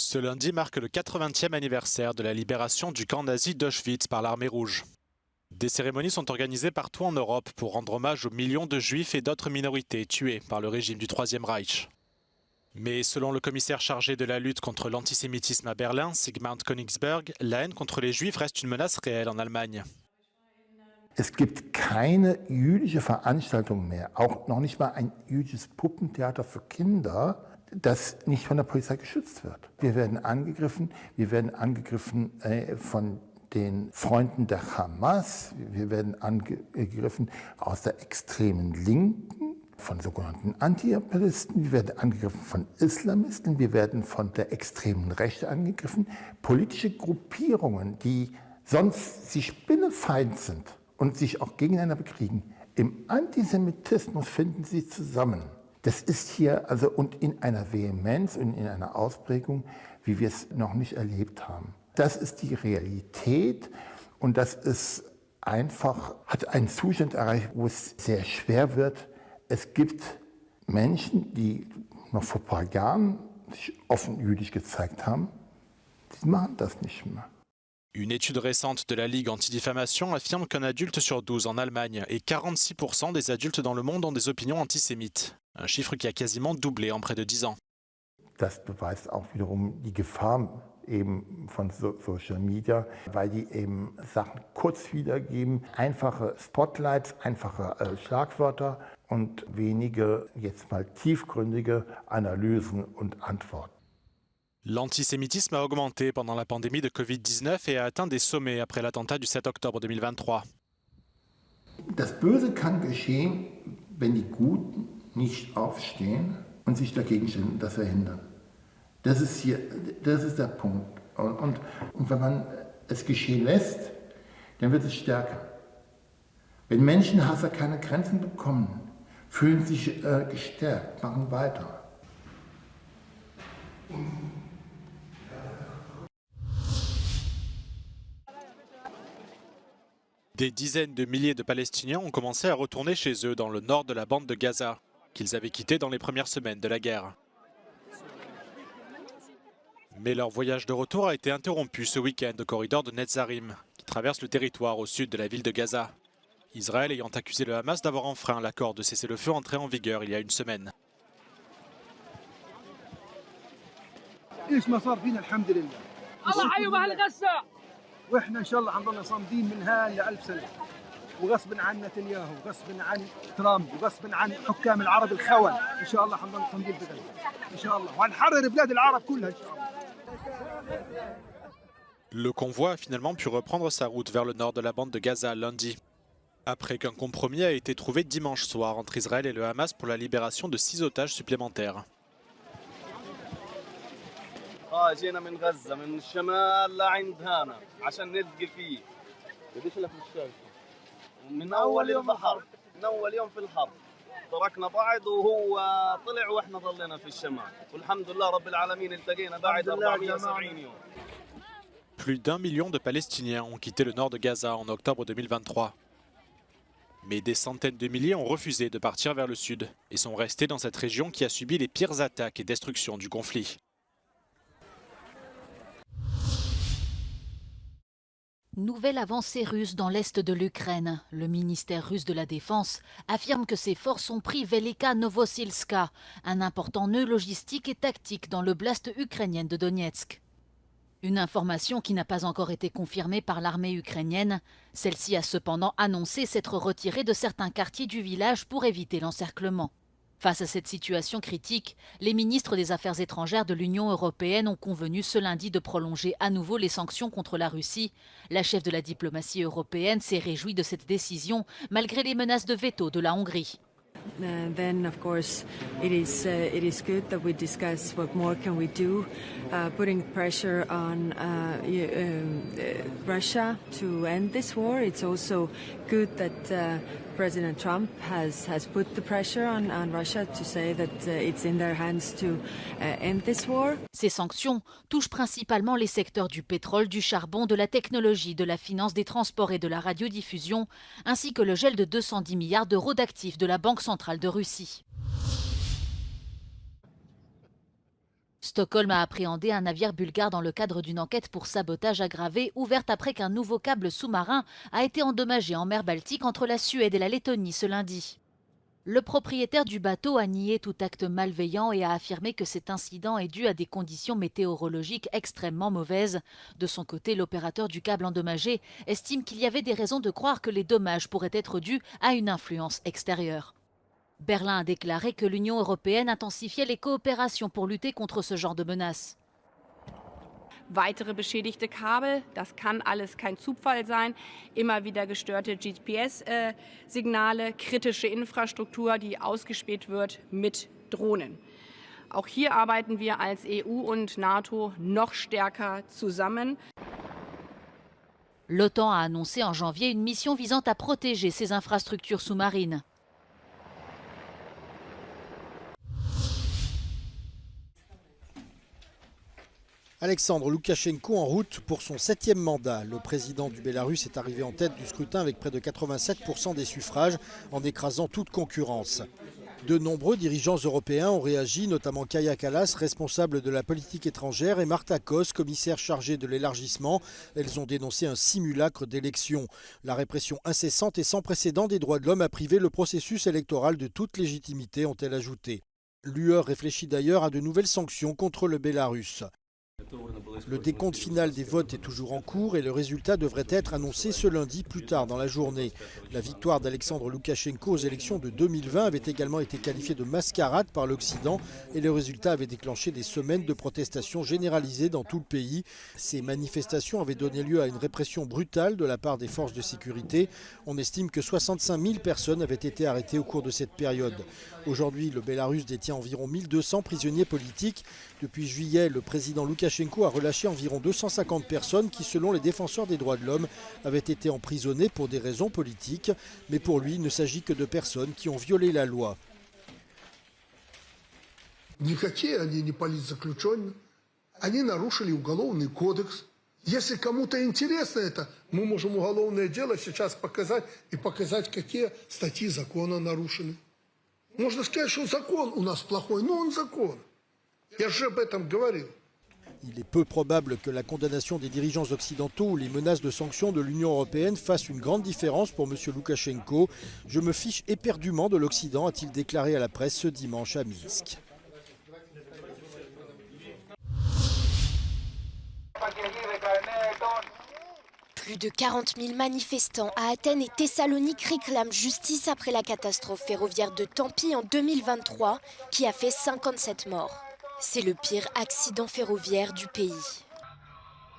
Ce lundi marque le 80e anniversaire de la libération du camp nazi d'Auschwitz par l'Armée rouge. Des cérémonies sont organisées partout en Europe pour rendre hommage aux millions de juifs et d'autres minorités tués par le régime du Troisième Reich. Mais selon le commissaire chargé de la lutte contre l'antisémitisme à Berlin, Sigmund Königsberg, la haine contre les Juifs reste une menace réelle en Allemagne. Es gibt keine jüdische Veranstaltung mehr, auch noch nicht mal ein jüdisches Puppentheater für Kinder, das nicht von der Polizei geschützt wird. Wir werden angegriffen von den Freunden der Hamas, wir werden angegriffen aus der extremen Linken, von sogenannten Antiimperialisten, wir werden angegriffen von Islamisten, wir werden von der extremen Rechte angegriffen. Politische Gruppierungen, die sonst sich spinnefeind sind und sich auch gegeneinander bekriegen, im Antisemitismus finden sie zusammen. Das ist hier also und in einer Vehemenz und in einer Ausprägung, wie wir es noch nicht erlebt haben. Das ist die Realität und das ist einfach, hat einen Zustand erreicht, wo es sehr schwer wird. Es gibt Menschen, die noch vor ein paar Jahren sich offen jüdisch gezeigt haben, die machen das nicht mehr. Une étude récente de la Ligue anti-diffamation affirme qu'un adulte sur 12 en Allemagne et 46% des adultes dans le monde ont des opinions antisémites. Un chiffre qui a quasiment doublé en près de 10 ans. Das beweist auch wiederum die Gefahr eben von Social Media, weil die eben Sachen kurz wiedergeben, einfache Spotlights, einfache Schlagwörter und wenige jetzt mal tiefgründige Analysen und Antworten. L'antisémitisme a augmenté pendant la pandémie de Covid-19 et a atteint des sommets après l'attentat du 7 octobre 2023. Das Böse kann geschehen, wenn die Guten nicht aufstehen und sich dagegen stellen und das verhindern. Das ist der Punkt. Und wenn man es geschehen lässt, dann wird es stärker. Wenn Menschenhasser keine Grenzen bekommen, fühlen sich gestärkt, machen weiter. Des dizaines de milliers de Palestiniens ont commencé à retourner chez eux dans le nord de la bande de Gaza, qu'ils avaient quitté dans les premières semaines de la guerre. Mais leur voyage de retour a été interrompu ce week-end au corridor de Netzarim, qui traverse le territoire au sud de la ville de Gaza. Israël ayant accusé le Hamas d'avoir enfreint l'accord de cessez-le-feu entré en vigueur il y a une semaine. واحنا ان شاء الله حنضلنا صامدين من هاي ل1000 سنه وغصب عن نتنياهو وغصب عن ترامب وغصب عن حكام العرب الخون ان شاء الله حنضل صامدين في غزه ان شاء الله وهنحرر بلاد العرب كلها ان شاء الله. Le convoi a finalement pu reprendre sa route vers le nord de la bande de Gaza lundi, après qu'un compromis a été trouvé dimanche soir entre Israël et le Hamas pour la libération de 6 otages supplémentaires. جينا من غزة من الشمال لعند هنا عشان نلقي فيه قديش لك الشاشه من أول البحر من أول يوم في الحرب تركنا بعض وهو طلع واحنا ضلينا في الشمال والحمد لله رب العالمين التقينا بعد 470 يوم. Plus d'1 million de Palestiniens ont quitté le nord de Gaza en octobre 2023. Mais des centaines de milliers ont refusé de partir vers le sud et sont restés dans cette région qui a subi les pires attaques et destructions du conflit. Nouvelle avancée russe dans l'est de l'Ukraine. Le ministère russe de la Défense affirme que ses forces ont pris Velika Novosilska, un important nœud logistique et tactique dans l'oblast ukrainienne de Donetsk. Une information qui n'a pas encore été confirmée par l'armée ukrainienne. Celle-ci a cependant annoncé s'être retirée de certains quartiers du village pour éviter l'encerclement. Face à cette situation critique, les ministres des Affaires étrangères de l'Union européenne ont convenu ce lundi de prolonger à nouveau les sanctions contre la Russie. La chef de la diplomatie européenne s'est réjouie de cette décision malgré les menaces de veto de la Hongrie. Then, of course, it is good that we discuss what more can we do, putting pressure on Russia to end this war. It's also good that President Trump has put the pressure on Russia to say that it's in their hands to end this war. Ces sanctions touchent principalement les secteurs du pétrole, du charbon, de la technologie, de la finance, des transports et de la radiodiffusion, ainsi que le gel de 210 milliards d'euros d'actifs de la Banque centrale de Russie. Stockholm a appréhendé un navire bulgare dans le cadre d'une enquête pour sabotage aggravé ouverte après qu'un nouveau câble sous-marin a été endommagé en mer Baltique entre la Suède et la Lettonie ce lundi. Le propriétaire du bateau a nié tout acte malveillant et a affirmé que cet incident est dû à des conditions météorologiques extrêmement mauvaises. De son côté, l'opérateur du câble endommagé estime qu'il y avait des raisons de croire que les dommages pourraient être dus à une influence extérieure. Berlin a déclaré que l'Union européenne intensifiait les coopérations pour lutter contre ce genre de menaces. Weitere beschädigte Kabel, das kann alles kein Zufall sein, immer wieder gestörte GPS-Signale, kritische Infrastruktur, die ausgespäht wird mit Drohnen. Auch hier arbeiten wir als EU und NATO noch stärker zusammen. L'OTAN a annoncé en janvier une mission visant à protéger ses infrastructures sous-marines. Alexandre Loukachenko en route pour son 7e mandat. Le président du Bélarus est arrivé en tête du scrutin avec près de 87% des suffrages en écrasant toute concurrence. De nombreux dirigeants européens ont réagi, notamment Kaja Kallas, responsable de la politique étrangère, et Marta Kos, commissaire chargée de l'élargissement. Elles ont dénoncé un simulacre d'élection. La répression incessante et sans précédent des droits de l'homme a privé le processus électoral de toute légitimité, ont-elles ajouté. L'UE réfléchit d'ailleurs à de nouvelles sanctions contre le Bélarus. Le décompte final des votes est toujours en cours et le résultat devrait être annoncé ce lundi plus tard dans la journée. La victoire d'Alexandre Loukachenko aux élections de 2020 avait également été qualifiée de mascarade par l'Occident et le résultat avait déclenché des semaines de protestations généralisées dans tout le pays. Ces manifestations avaient donné lieu à une répression brutale de la part des forces de sécurité. On estime que 65 000 personnes avaient été arrêtées au cours de cette période. Aujourd'hui, le Bélarus détient environ 1200 prisonniers politiques. Depuis juillet, le président Loukachenko a relâché environ 250 personnes qui, selon les défenseurs des droits de l'homme, avaient été emprisonnées pour des raisons politiques. Mais pour lui, il ne s'agit que de personnes qui ont violé la loi. Никакие они не политзаключенные. Они нарушили уголовный кодекс. Если кому-то интересно это, мы можем уголовное дело сейчас показать и показать, какие статьи закона нарушены. Можно сказать, что закон у нас плохой, но он закон. Я же об этом говорил. Il est peu probable que la condamnation des dirigeants occidentaux ou les menaces de sanctions de l'Union européenne fassent une grande différence pour M. Loukachenko. Je me fiche éperdument de l'Occident, a-t-il déclaré à la presse ce dimanche à Minsk. Plus de 40 000 manifestants à Athènes et Thessalonique réclament justice après la catastrophe ferroviaire de Tampi en 2023 qui a fait 57 morts. C'est le pire accident ferroviaire du pays.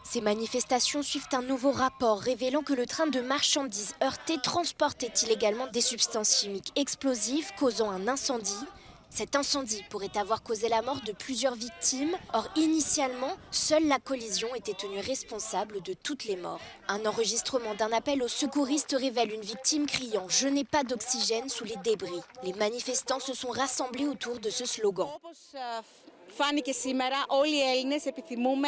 Ces manifestations suivent un nouveau rapport révélant que le train de marchandises heurté transportait illégalement des substances chimiques explosives causant un incendie. Cet incendie pourrait avoir causé la mort de plusieurs victimes. Or, initialement, seule la collision était tenue responsable de toutes les morts. Un enregistrement d'un appel aux secouristes révèle une victime criant « Je n'ai pas d'oxygène sous les débris ». Les manifestants se sont rassemblés autour de ce slogan. Φάνηκε σήμερα όλοι οι Έλληνες επιθυμούμε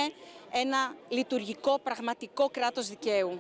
ένα λειτουργικό, πραγματικό κράτος δικαίου.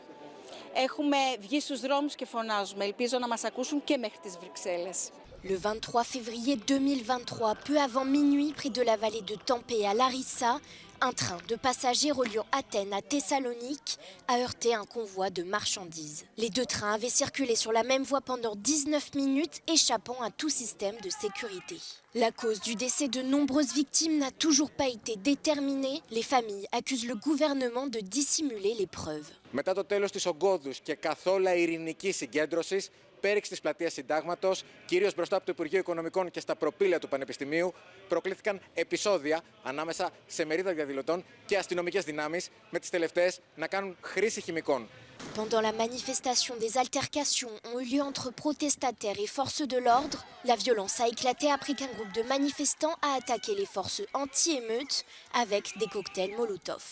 Έχουμε βγει στους δρόμους και φωνάζουμε. Ελπίζω να μας ακούσουν και μέχρι τις Βρυξέλλες. Le 23 février 2023, peu avant minuit, près de la vallée de Tampé à Larissa, un train de passagers reliant Athènes à Thessalonique a heurté un convoi de marchandises. Les deux trains avaient circulé sur la même voie pendant 19 minutes, échappant à tout système de sécurité. La cause du décès de nombreuses victimes n'a toujours pas été déterminée. Les familles accusent le gouvernement de dissimuler les preuves. Μετά το τέλος της ογκώδους και καθόλου ειρηνικής συγκέντρωσης, πέριξη της πλατείας Συντάγματος, κυρίως μπροστά από το Υπουργείο Οικονομικών και στα προπήλαια του Πανεπιστημίου, προκλήθηκαν επεισόδια ανάμεσα σε μερίδα διαδηλωτών και αστυνομικές δυνάμεις, με τις τελευταίες να κάνουν χρήση χημικών. Pendant la manifestation, des altercations ont eu lieu entre protestataires et forces de l'ordre. La violence a éclaté après qu'un groupe de manifestants a attaqué les forces anti-émeutes avec des cocktails Molotov.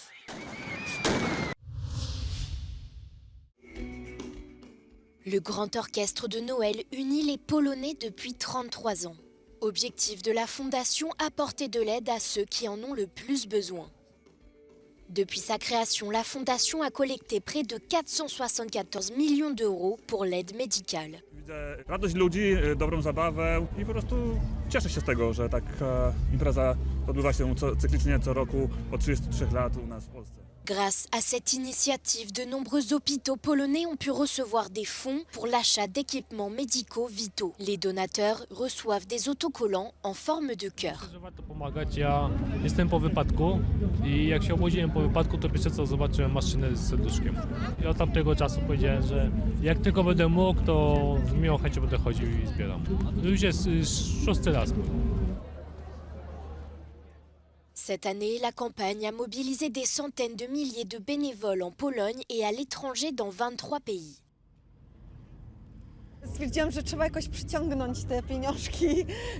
Le Grand Orchestre de Noël unit les Polonais depuis 33 ans. Objectif de la Fondation, apporter de l'aide à ceux qui en ont le plus besoin. Depuis sa création, la fondation a collecté près de 474 millions d'euros pour l'aide médicale. Widzę radość ludzi, dobrą zabawę i po prostu cieszę się z tego, że taka impreza odbywa się cyklicznie co roku od 33 lat u nas w Polsce. Grâce à cette initiative, de nombreux hôpitaux polonais ont pu recevoir des fonds pour l'achat d'équipements médicaux vitaux. Les donateurs reçoivent des autocollants en forme de cœur. Warto pomagać. Ja jestem po wypadku i jak się obudziłem po wypadku, to pierwsze co zobaczyłem maszynę z serduszkiem. I od tamtego czasu powiedziałem, że jak tylko będę mógł, to z miłą chęcią będę chodził i zbieram. Już jest 6. raz. Cette année, la campagne a mobilisé des centaines de milliers de bénévoles en Pologne et à l'étranger dans 23 pays. Stwierdziłam, że trzeba jakoś przyciągnąć te pieniążki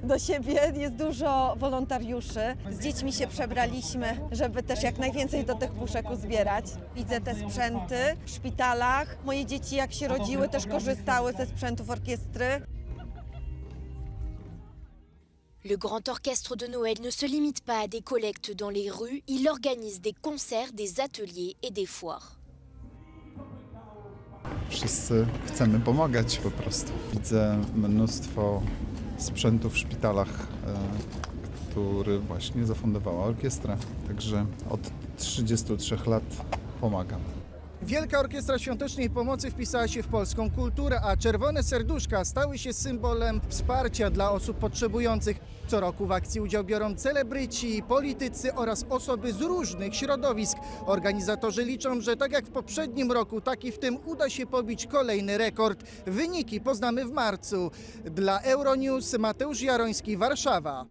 do siebie. Jest dużo wolontariuszy. Z dziećmi się przebraliśmy, żeby też jak najwięcej do tych puszek uzbierać. Widzę te sprzęty w szpitalach. Moje dzieci jak się rodziły też korzystały ze sprzętów orkiestry. Le Grand Orchestre de Noël ne se limite pas à des collectes dans les rues, il organise des concerts, des ateliers et des foires. Wszyscy chcemy pomagać po prostu. Widzę mnóstwo sprzętu w szpitalach, który właśnie zafundowała orkiestra. Także od 33 lat pomagam. Wielka Orkiestra Świątecznej Pomocy wpisała się w polską kulturę, a czerwone serduszka stały się symbolem wsparcia dla osób potrzebujących. Co roku w akcji udział biorą celebryci, politycy oraz osoby z różnych środowisk. Organizatorzy liczą, że tak jak w poprzednim roku, tak i w tym uda się pobić kolejny rekord. Wyniki poznamy w marcu. Dla Euronews Mateusz Jaroński, Warszawa.